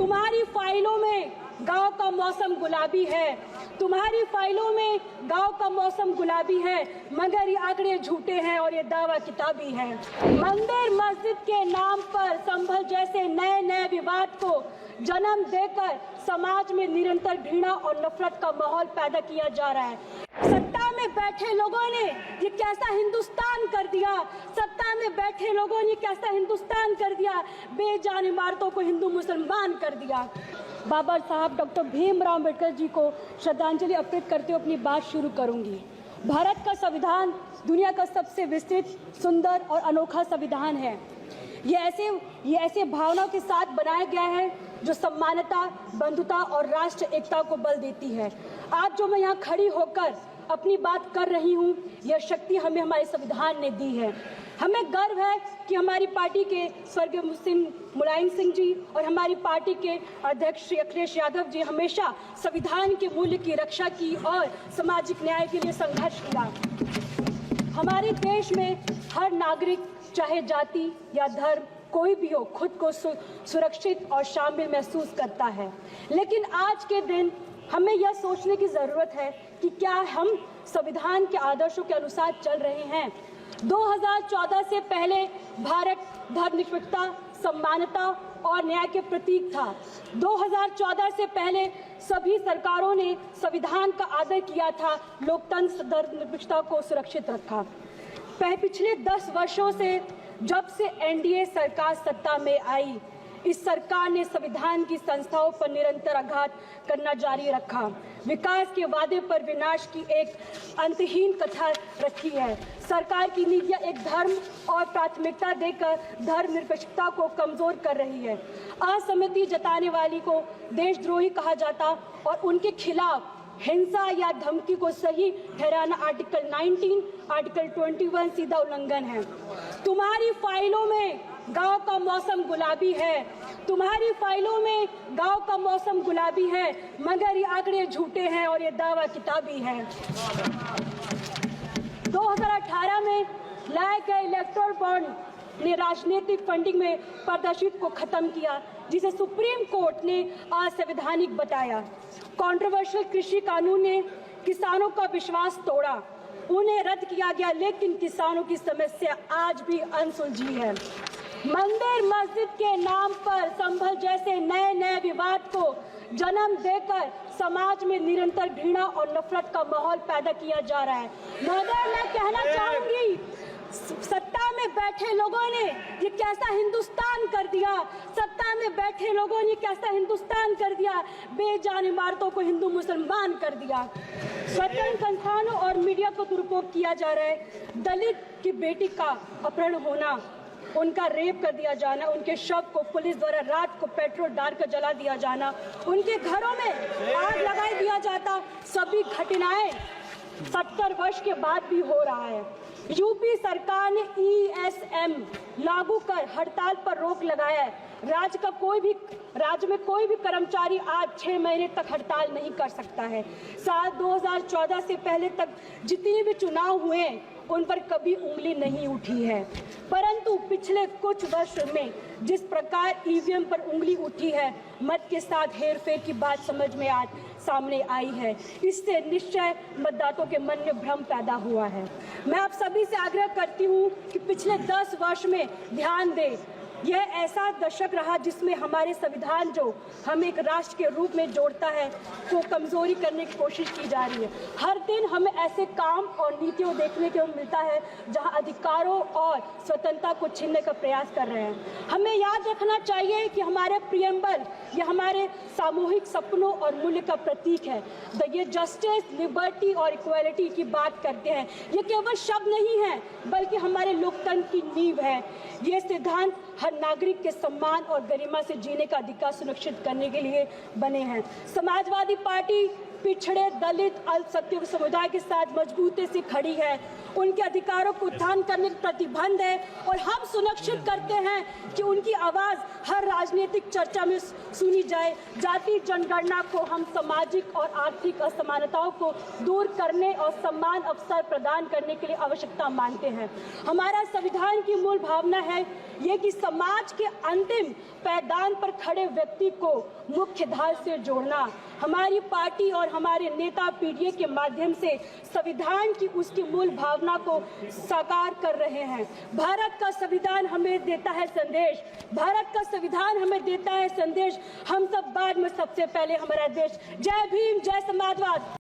तुम्हारी फाइलों में गांव का मौसम गुलाबी है, तुम्हारी फाइलों में गांव का मौसम गुलाबी है, मगर ये आंकड़े झूठे हैं और ये दावा किताबी है। मंदिर मस्जिद के नाम पर संभल जैसे नए नए विवाद को जन्म देकर समाज में निरंतर घृणा और नफरत का माहौल पैदा किया जा रहा है। सत्ता में बैठे लोगों ने ये कैसा हिंदुस्तान कर दिया, सत्ता में बैठे लोगों ने कैसा हिंदुस्तान कर दिया, बेजान इमारतों को हिंदू मुसलमान कर दिया। बाबा साहब डॉक्टर भीमराव अम्बेडकर जी को श्रद्धांजलि अर्पित करते हुए अपनी बात शुरू करूंगी। भारत का संविधान दुनिया का सबसे विस्तृत, सुंदर और अनोखा संविधान है। ये ऐसे भावनाओं के साथ बनाया गया है जो सम्मानता, बंधुता और राष्ट्र एकता को बल देती है। आज जो मैं यहाँ खड़ी होकर अपनी बात कर रही हूँ, यह शक्ति हमें हमारे संविधान ने दी है। हमें गर्व है कि हमारी पार्टी के स्वर्गीय मुलायम सिंह जी और हमारी पार्टी के अध्यक्ष श्री अखिलेश यादव जी हमेशा संविधान के मूल्य की रक्षा की और सामाजिक न्याय के लिए संघर्ष किया। हमारे देश में हर नागरिक, चाहे जाति या धर्म कोई भी हो, खुद को सुरक्षित और शामिल महसूस करता है। लेकिन आज के दिन हमें यह सोचने की जरूरत है कि क्या हम संविधान के आदर्शों के अनुसार चल रहे हैं। 2014 से पहले भारत धर्मनिरपेक्षता, समानता और न्याय के प्रतीक था। 2014 से पहले सभी सरकारों ने संविधान का आदर किया था, लोकतंत्र, धर्मनिरपेक्षता को सुरक्षित रखा। पिछले 10 वर्षों से जब से एनडीए सरकार सत्ता में आई, इस सरकार ने संविधान की संस्थाओं पर निरंतर आघात करना जारी रखा। विकास के वादे पर विनाश की एक अंतहीन कथा रखी है। सरकार की नीतियां एक धर्म और प्राथमिकता देकर धर्मनिरपेक्षता को कमजोर कर रही है। असहमति जताने वाली को देशद्रोही कहा जाता और उनके खिलाफ हिंसा या धमकी को सही ठहराना आर्टिकल 19, आर्टिकल 21 सीधा उल्लंघन है। तुम्हारी फाइलों में गांव का मौसम गुलाबी है, तुम्हारी फाइलों में गांव का मौसम गुलाबी है, मगर ये आंकड़े झूठे हैं और ये दावा किताबी है। 2018 में लाए गए इलेक्टोरल बॉन्ड ने राजनीतिक फंडिंग में पारदर्शिता को खत्म किया, जिसे सुप्रीम कोर्ट ने असंवैधानिक बताया। कंट्रोवर्शियल कृषि कानून ने किसानों का विश्वास तोड़ा, उन्हें रद्द किया गया, लेकिन किसानों की समस्या आज भी अनसुलझी है। मंदिर मस्जिद के नाम पर संभल जैसे नए नए विवाद को जन्म देकर समाज में निरंतर घृणा और नफरत का माहौल पैदा किया जा रहा है। मगर मैं कहना चाहूंगी, सत्ता में बैठे लोगों ने ये कैसा हिंदुस्तान कर दिया, सत्ता में बैठे लोगों ने कैसा हिंदुस्तान कर दिया, बेजान इमारतों को हिंदू मुसलमान कर दिया। स्वतंत्र संस्थानों और मीडिया को दुरुपयोग किया जा रहा है। दलित की बेटी का अपहरण होना, उनका रेप कर दिया जाना, उनके शव को पुलिस द्वारा रात को पेट्रोल डालकर जला दिया जाना, उनके घरों में आग लगा दिया जाता, सभी घटनाएं 70 वर्ष के बाद भी हो रहा है। यूपी सरकार ने ESM लागू कर हड़ताल पर रोक लगाया है। राज्य में कोई भी कर्मचारी आज 6 महीने तक हड़ताल नहीं कर सकता है। साल 2014 से पहले तक जितने भी चुनाव हुए उन पर कभी उंगली नहीं उठी है, परंतु पिछले कुछ वर्षों में जिस प्रकार EVM पर उंगली उठी है, मत के साथ हेरफेर की बात समझ में आज सामने आई है। इससे निश्चय मतदाताओं के मन में भ्रम पैदा हुआ है। मैं आप सभी से आग्रह करती हूँ कि पिछले 10 वर्ष में ध्यान दें। यह ऐसा दशक रहा जिसमें हमारे संविधान जो हमें एक राष्ट्र के रूप में जोड़ता है को कमजोरी करने की कोशिश की जा रही है। हर दिन हमें ऐसे काम और नीतियों देखने को मिलता है जहां अधिकारों और स्वतंत्रता को छीनने का प्रयास कर रहे हैं। हमें याद रखना चाहिए कि हमारे प्रियम्बल यह हमारे सामूहिक सपनों और मूल्य का प्रतीक है। ये जस्टिस, लिबर्टी और इक्वालिटी की बात करते हैं। ये केवल शब्द नहीं है बल्कि हमारे लोकतंत्र की नींव है। ये सिद्धांत हर नागरिक के सम्मान और गरिमा से जीने का अधिकार सुनिश्चित करने के लिए बने हैं। समाजवादी पार्टी पिछड़े, दलित, अल्पसंख्यक समुदाय के साथ मजबूती से खड़ी है। उनके अधिकारों को उत्थान करने का प्रतिबंध है और हम सुनिश्चित करते हैं कि उनकी आवाज़ हर राजनीतिक चर्चा में सुनी जाए। जाति जनगणना को हम सामाजिक और आर्थिक असमानताओं को दूर करने और समान अवसर प्रदान करने के लिए आवश्यकता मानते हैं। हमारा संविधान की मूल भावना है ये कि समाज के अंतिम पायदान पर खड़े व्यक्ति को मुख्य धारा से जोड़ना। हमारी पार्टी और हमारे नेता पीडीए के माध्यम से संविधान की उसकी मूल भावना को साकार कर रहे हैं। भारत का संविधान हमें देता है संदेश, भारत का संविधान हमें देता है संदेश, हम सब बाद में सबसे पहले हमारा देश। जय भीम, जय समाजवाद।